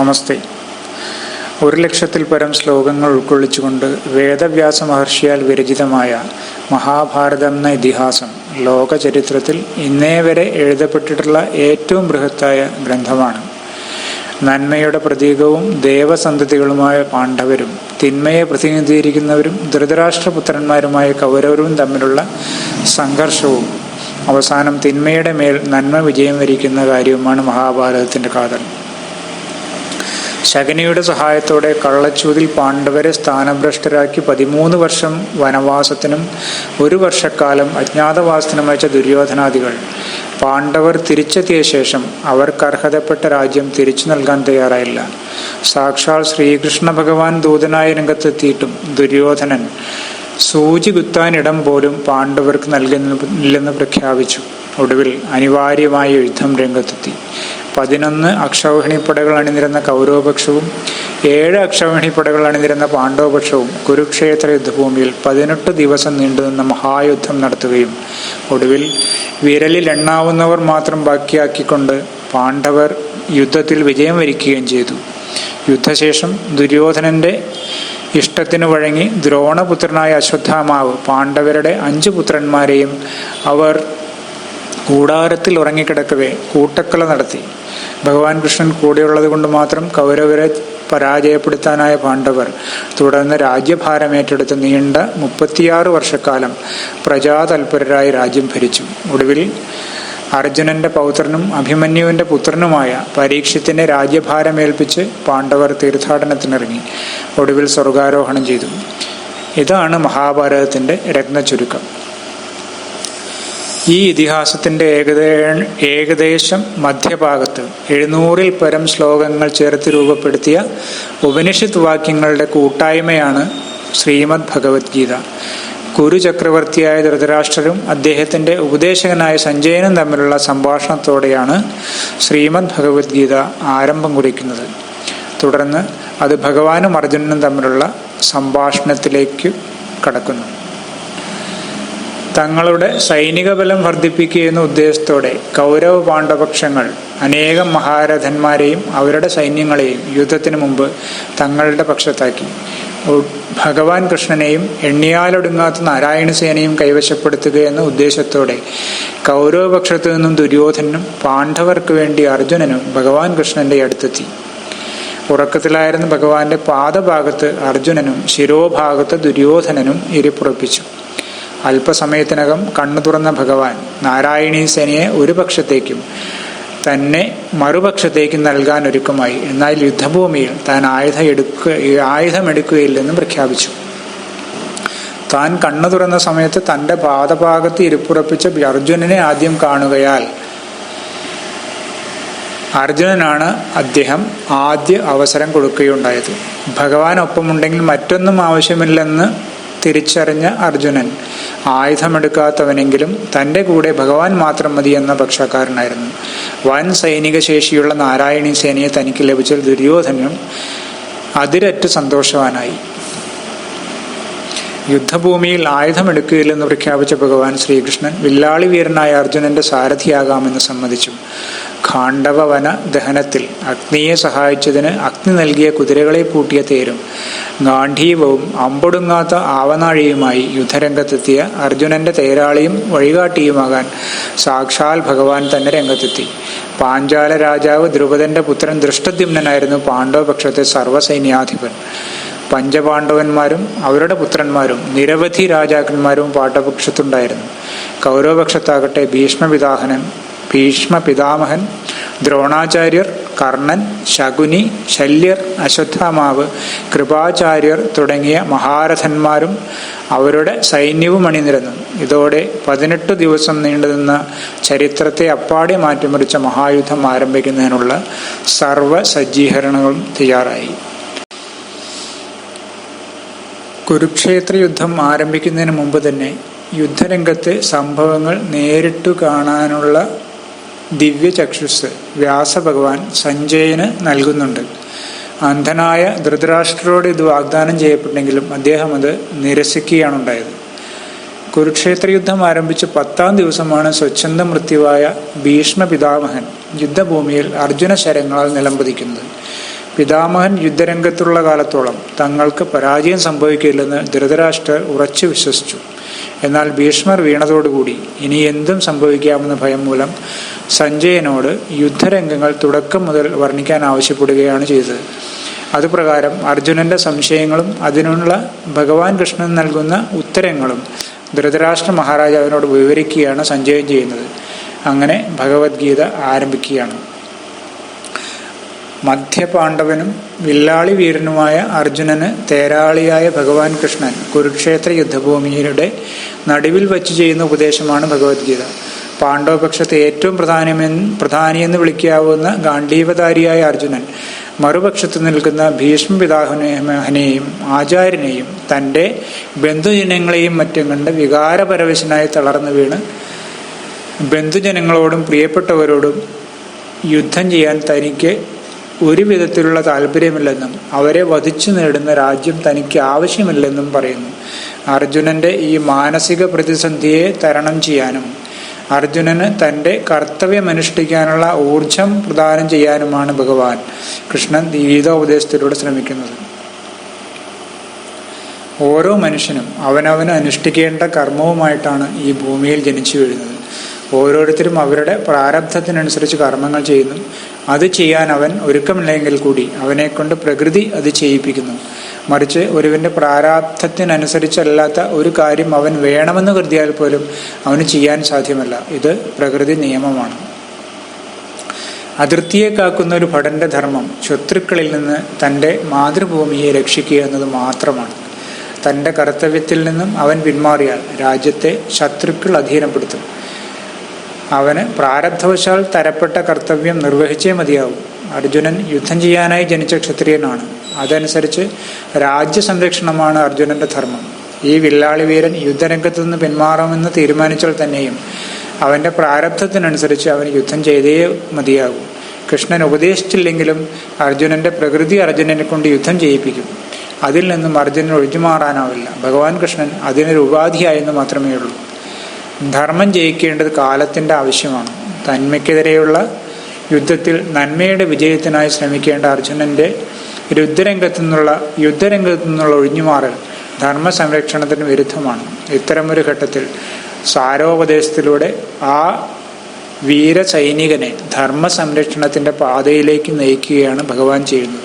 നമസ്തേ. 1,00,000-ൽ പരം ശ്ലോകങ്ങൾ ഉൾക്കൊള്ളിച്ചുകൊണ്ട് വേദവ്യാസ മഹർഷിയാൽ വിരചിതമായ മഹാഭാരതം എന്ന ഇതിഹാസം ലോക ചരിത്രത്തിൽ ഇന്നേ വരെ എഴുതപ്പെട്ടിട്ടുള്ള ഏറ്റവും ബൃഹത്തായ ഗ്രന്ഥമാണ്. നന്മയുടെ പ്രതീകവും ദേവസന്തതികളുമായ പാണ്ഡവരും തിന്മയെ പ്രതിനിധീകരിക്കുന്നവരും ധൃതരാഷ്ട്രപുത്രന്മാരുമായ കൗരവരും തമ്മിലുള്ള സംഘർഷവും അവസാനം തിന്മയുടെ മേൽ നന്മ വിജയം വരിക്കുന്ന കാര്യവുമാണ് മഹാഭാരതത്തിൻ്റെ കാതൽ. ശകുനിയുടെ സഹായത്തോടെ കള്ളച്ചൂതിൽ പാണ്ഡവരെ സ്ഥാനഭ്രഷ്ടരാക്കി 13 വർഷം വനവാസത്തിനും 1 വർഷക്കാലം അജ്ഞാതവാസത്തിനും അയച്ച ദുര്യോധനാദികൾ പാണ്ഡവർ തിരിച്ചെത്തിയ ശേഷം അവർക്ക് അർഹതപ്പെട്ട രാജ്യം തിരിച്ചു നൽകാൻ തയ്യാറായില്ല. സാക്ഷാൽ ശ്രീകൃഷ്ണ ഭഗവാൻ ദൂതനായ രംഗത്തെത്തിയിട്ടും ദുര്യോധനൻ സൂചി കുത്താനിടം പോലും പാണ്ഡവർക്ക് നൽകുന്നില്ലെന്ന് പ്രഖ്യാപിച്ചു. ഒടുവിൽ അനിവാര്യമായ യുദ്ധം രംഗത്തെത്തി. 11 അക്ഷൗഹിണിപ്പടകൾ അണിനിരന്ന കൗരവപക്ഷവും 7 അക്ഷൗഹിണിപ്പടകൾ അണിനിരന്ന പാണ്ഡവപക്ഷവും കുരുക്ഷേത്ര യുദ്ധഭൂമിയിൽ 18 ദിവസം നീണ്ടുനിന്ന മഹായുദ്ധം നടത്തുകയും ഒടുവിൽ വിരലിൽ എണ്ണാവുന്നവർ മാത്രം ബാക്കിയാക്കിക്കൊണ്ട് പാണ്ഡവർ യുദ്ധത്തിൽ വിജയം വരിക്കുകയും ചെയ്തു. യുദ്ധശേഷം ദുര്യോധനന്റെ ഇഷ്ടത്തിനു വഴങ്ങി ദ്രോണപുത്രനായ അശ്വത്ഥാമാവ് പാണ്ഡവരുടെ 5 പുത്രന്മാരെയും അവർ കൂടാരത്തിൽ ഉറങ്ങിക്കിടക്കവേ കൂട്ടക്കൊല നടത്തി. ഭഗവാൻ കൃഷ്ണൻ കൂടെയുള്ളത് കൊണ്ട് മാത്രം കൗരവരെ പരാജയപ്പെടുത്താനായ പാണ്ഡവർ തുടർന്ന് രാജ്യഭാരം ഏറ്റെടുത്ത് നീണ്ട 36 വർഷക്കാലം പ്രജാതൽപരരായി രാജ്യം ഭരിച്ചു. ഒടുവിൽ അർജുനന്റെ പൗത്രനും അഭിമന്യുവിന്റെ പുത്രനുമായ പരീക്ഷിത്തിനെ രാജ്യഭാരമേൽപ്പിച്ച് പാണ്ഡവർ തീർത്ഥാടനത്തിനിറങ്ങി. ഒടുവിൽ സ്വർഗാരോഹണം ചെയ്തു. ഇതാണ് മഹാഭാരതത്തിന്റെ രത്നചുരുക്കം. ഈ ഇതിഹാസത്തിന്റെ ഏകദേശം മധ്യഭാഗത്ത് 700-ൽ പരം ശ്ലോകങ്ങൾ ചേർത്ത് രൂപപ്പെടുത്തിയ ഉപനിഷത്ത് വാക്യങ്ങളുടെ കൂട്ടായ്മയാണ് ശ്രീമദ് ഭഗവത്ഗീത. കുരു ചക്രവർത്തിയായ ധൃതരാഷ്ട്രരും അദ്ദേഹത്തിന്റെ ഉപദേശകനായ സഞ്ജയനും തമ്മിലുള്ള സംഭാഷണത്തോടെയാണ് ശ്രീമദ് ഭഗവത്ഗീത ആരംഭം കുറിക്കുന്നത്. തുടർന്ന് അത് ഭഗവാനും അർജുനനും തമ്മിലുള്ള സംഭാഷണത്തിലേക്ക് കടക്കുന്നു. തങ്ങളുടെ സൈനിക ബലം വർദ്ധിപ്പിക്കുക എന്ന ഉദ്ദേശത്തോടെ കൗരവ പാണ്ഡവപക്ഷങ്ങൾ അനേകം മഹാരഥന്മാരെയും അവരുടെ സൈന്യങ്ങളെയും യുദ്ധത്തിനു മുമ്പ് തങ്ങളുടെ പക്ഷത്താക്കി. ഭഗവാൻ കൃഷ്ണനെയും എണ്ണിയാലൊടുങ്ങാത്ത നാരായണ സേനയും കൈവശപ്പെടുത്തുക എന്ന ഉദ്ദേശത്തോടെ കൗരവപക്ഷത്തു നിന്നും ദുര്യോധനും പാണ്ഡവർക്ക് വേണ്ടി അർജുനനും ഭഗവാൻ കൃഷ്ണന്റെ അടുത്തെത്തി. ഉറക്കത്തിലായിരുന്ന ഭഗവാന്റെ പാദഭാഗത്ത് അർജുനനും ശിരോഭാഗത്ത് ദുര്യോധനനും ഇരിപ്പുറപ്പിച്ചു. അല്പസമയത്തിനകം കണ്ണു തുറന്ന ഭഗവാൻ നാരായണീ സേനയെ ഒരു പക്ഷത്തേക്കും തന്നെ മറുപക്ഷത്തേക്കും നൽകാൻ ഒരുക്കമായി. എന്നാൽ യുദ്ധഭൂമിയിൽ താൻ ആയുധമെടുക്കുകയില്ലെന്നും പ്രഖ്യാപിച്ചു. താൻ കണ്ണു തുറന്ന സമയത്ത് തന്റെ പാദഭാഗത്ത് ഇരിപ്പുറപ്പിച്ച അർജുനനെ ആദ്യം കാണുകയാൽ അർജുനനാണ് അദ്ദേഹം ആദ്യ അവസരം കൊടുക്കുകയുണ്ടായത്. ഭഗവാൻ ഒപ്പമുണ്ടെങ്കിൽ മറ്റൊന്നും ആവശ്യമില്ലെന്ന് തിരിച്ചറിഞ്ഞ അർജുനൻ ആയുധമെടുക്കാത്തവനെങ്കിലും തൻ്റെ കൂടെ ഭഗവാൻ മാത്രം മതി എന്ന പക്ഷക്കാരനായിരുന്നു. വൻ സൈനിക ശേഷിയുള്ള നാരായണീ സേനയെ തനിക്ക് ലഭിച്ച ദുര്യോധനനും അതിരറ്റ് സന്തോഷവാനായി. യുദ്ധഭൂമിയിൽ ആയുധമെടുക്കുകയില്ലെന്ന് പ്രഖ്യാപിച്ച ഭഗവാൻ ശ്രീകൃഷ്ണൻ വില്ലാളി വീരനായ അർജുനന്റെ സാരഥിയാകാമെന്ന് സമ്മതിച്ചു. ഖാണ്ഡവവന ദഹനത്തിൽ അഗ്നിയെ സഹായിച്ചതിന് അഗ്നി നൽകിയ കുതിരകളെ പൂട്ടിയ തേരും ഗാന്ധീവവും അമ്പൊടുങ്ങാത്ത ആവനാഴിയുമായി യുദ്ധരംഗത്തെത്തിയ അർജുനന്റെ തേരാളിയും വഴികാട്ടിയുമാകാൻ സാക്ഷാൽ ഭഗവാൻ തന്നെ രംഗത്തെത്തി. പാഞ്ചാല രാജാവ് ദ്രുപദന്റെ പുത്രൻ ദൃഷ്ടദ്യുമ്നനായിരുന്നു പാണ്ഡവപക്ഷത്തെ സർവ്വസൈന്യാധിപൻ. പഞ്ചപാണ്ഡവന്മാരും അവരുടെ പുത്രന്മാരും നിരവധി രാജാക്കന്മാരും പാണ്ഡവപക്ഷത്തുണ്ടായിരുന്നു. കൗരവപക്ഷത്താകട്ടെ ഭീഷ്മപിതാമഹൻ, ദ്രോണാചാര്യർ, കർണൻ, ശകുനി, ശല്യർ, അശ്വത്ഥാമാവ്, കൃപാചാര്യർ തുടങ്ങിയ മഹാരഥന്മാരും അവരുടെ സൈന്യവും അണിനിരന്നു. ഇതോടെ 18 ദിവസം നീണ്ടുനിന്ന ചരിത്രത്തെ അപ്പാടെ മാറ്റിമറിച്ച മഹായുദ്ധം ആരംഭിക്കുന്നതിനുള്ള സർവ്വസജ്ജീകരണങ്ങളും തയ്യാറായി. കുരുക്ഷേത്ര യുദ്ധം ആരംഭിക്കുന്നതിന് മുമ്പ് തന്നെ യുദ്ധരംഗത്തെ സംഭവങ്ങൾ നേരിട്ടു കാണാനുള്ള ദിവ്യചക്ഷുസ് വ്യാസഭഗവാൻ സഞ്ജയന് നൽകുന്നുണ്ട്. അന്ധനായ ധൃതരാഷ്ട്രരോട് ഇത് വാഗ്ദാനം ചെയ്യപ്പെട്ടെങ്കിലും അദ്ദേഹം അത് നിരസിക്കുകയാണുണ്ടായത്. കുരുക്ഷേത്ര യുദ്ധം ആരംഭിച്ച് 10-ാം ദിവസമാണ് സ്വച്ഛന്ത മൃത്യുവായ ഭീഷ്മപിതാമഹൻ യുദ്ധഭൂമിയിൽ അർജുന ശരങ്ങളാൽ നിലംപതിക്കുന്നത്. പിതാമഹൻ യുദ്ധരംഗത്തുള്ള കാലത്തോളം തങ്ങൾക്ക് പരാജയം സംഭവിക്കില്ലെന്ന് ധൃതരാഷ്ട്രർ ഉറച്ചു വിശ്വസിച്ചു. എന്നാൽ ഭീഷ്മർ വീണതോടുകൂടി ഇനി എന്തും സംഭവിക്കാമെന്ന ഭയം മൂലം സഞ്ജയനോട് യുദ്ധരംഗങ്ങൾ തുടക്കം മുതൽ വർണ്ണിക്കാൻ ആവശ്യപ്പെടുകയാണ് ചെയ്തത്. അതുപ്രകാരം അർജുനന്റെ സംശയങ്ങളും അതിനുള്ള ഭഗവാൻ കൃഷ്ണൻ നൽകുന്ന ഉത്തരങ്ങളും ധൃതരാഷ്ട്ര മഹാരാജാവിനോട് വിവരിക്കുകയാണ് സഞ്ജയൻ ചെയ്യുന്നത്. അങ്ങനെ ഭഗവത്ഗീത ആരംഭിക്കുകയാണ്. മധ്യപാണ്ഡവനും വില്ലാളി വീരനുമായ അർജുനന് തേരാളിയായ ഭഗവാൻ കൃഷ്ണൻ കുരുക്ഷേത്ര യുദ്ധഭൂമിയുടെ നടുവിൽ വച്ച് ചെയ്യുന്ന ഉപദേശമാണ് ഭഗവത്ഗീത. പാണ്ഡവപക്ഷത്തെ ഏറ്റവും പ്രധാനിയെന്ന് വിളിക്കാവുന്ന ഗാണ്ഡീവധാരിയായ അർജുനൻ മറുപക്ഷത്ത് നിൽക്കുന്ന ഭീഷ്മ പിതാമഹനെയും ആചാര്യനെയും തൻ്റെ ബന്ധുജനങ്ങളെയും മറ്റും കണ്ട് വികാരപരവശനായി തളർന്നു വീണ് ബന്ധുജനങ്ങളോടും പ്രിയപ്പെട്ടവരോടും യുദ്ധം ചെയ്യാൻ തനിക്ക് ഒരു വിധത്തിലുള്ള താല്പര്യമില്ലെന്നും അവരെ വധിച്ചു നേടുന്ന രാജ്യം തനിക്ക് ആവശ്യമില്ലെന്നും പറയുന്നു. അർജുനന്റെ ഈ മാനസിക പ്രതിസന്ധിയെ തരണം ചെയ്യാനും അർജുനന് തൻ്റെ കർത്തവ്യമനുഷ്ഠിക്കാനുള്ള ഊർജം പ്രദാനം ചെയ്യാനുമാണ് ഭഗവാൻ കൃഷ്ണൻ ഗീതോപദേശത്തിലൂടെ ശ്രമിക്കുന്നത്. ഓരോ മനുഷ്യനും അവനവന് അനുഷ്ഠിക്കേണ്ട കർമ്മവുമായിട്ടാണ് ഈ ഭൂമിയിൽ ജനിച്ചു വീഴുന്നത്. ഓരോരുത്തരും അവരുടെ പ്രാരബ്ധത്തിനനുസരിച്ച് കർമ്മങ്ങൾ ചെയ്യുന്നു. അത് ചെയ്യാൻ അവൻ ഒരുക്കമില്ലെങ്കിൽ കൂടി അവനെക്കൊണ്ട് പ്രകൃതി അത് ചെയ്യിപ്പിക്കുന്നു. മറിച്ച് ഒരുവന്റെ പ്രാരാബ്ധത്തിനനുസരിച്ചല്ലാത്ത ഒരു കാര്യം അവൻ വേണമെന്ന് കരുതിയാൽ പോലും അവന് ചെയ്യാൻ സാധ്യമല്ല. ഇത് പ്രകൃതി നിയമമാണ്. അതിർത്തിയെ കാക്കുന്ന ഒരു ഭടന്റെ ധർമ്മം ശത്രുക്കളിൽ നിന്ന് തൻ്റെ മാതൃഭൂമിയെ രക്ഷിക്കുക എന്നത് മാത്രമാണ്. തൻ്റെ കർത്തവ്യത്തിൽ നിന്നും അവൻ പിന്മാറിയാൽ രാജ്യത്തെ ശത്രുക്കൾ അധീനപ്പെടുത്തും. അവന് പ്രാരബ്ധവശാൽ തരപ്പെട്ട കർത്തവ്യം നിർവഹിച്ചേ മതിയാവും. അർജുനൻ യുദ്ധം ചെയ്യാനായി ജനിച്ച ക്ഷത്രിയനാണ്. അതനുസരിച്ച് രാജ്യസംരക്ഷണമാണ് അർജുനന്റെ ധർമ്മം. ഈ വില്ലാളി വീരൻ യുദ്ധരംഗത്ത് നിന്ന് പിന്മാറുമെന്ന് തീരുമാനിച്ചാൽ തന്നെയും അവന്റെ പ്രാരബ്ധത്തിനനുസരിച്ച് അവൻ യുദ്ധം ചെയ്തേ മതിയാകും. കൃഷ്ണൻ ഉപദേശിച്ചില്ലെങ്കിലും അർജുനന്റെ പ്രകൃതി അർജുനനെ കൊണ്ട് യുദ്ധം ചെയ്യിപ്പിക്കും. അതിൽ നിന്നും അർജുനൻ ഒഴിഞ്ഞുമാറാനാവില്ല. ഭഗവാൻ കൃഷ്ണൻ അതിനൊരു ഉപാധിയായെന്ന് മാത്രമേ ഉള്ളൂ. ധർമ്മം ജയിക്കേണ്ടത് കാലത്തിന്റെ ആവശ്യമാണ്. തന്മയ്ക്കെതിരെയുള്ള യുദ്ധത്തിൽ നന്മയുടെ വിജയത്തിനായി ശ്രമിക്കേണ്ട അർജുനന്റെ യുദ്ധരംഗത്തു നിന്നുള്ള ഒഴിഞ്ഞുമാറൽ ധർമ്മ സംരക്ഷണത്തിന് വിരുദ്ധമാണ്. ഇത്തരമൊരു ഘട്ടത്തിൽ സാരോപദേശത്തിലൂടെ ആ വീര സൈനികനെ ധർമ്മ സംരക്ഷണത്തിന്റെ പാതയിലേക്ക് നയിക്കുകയാണ് ഭഗവാൻ ചെയ്യുന്നത്.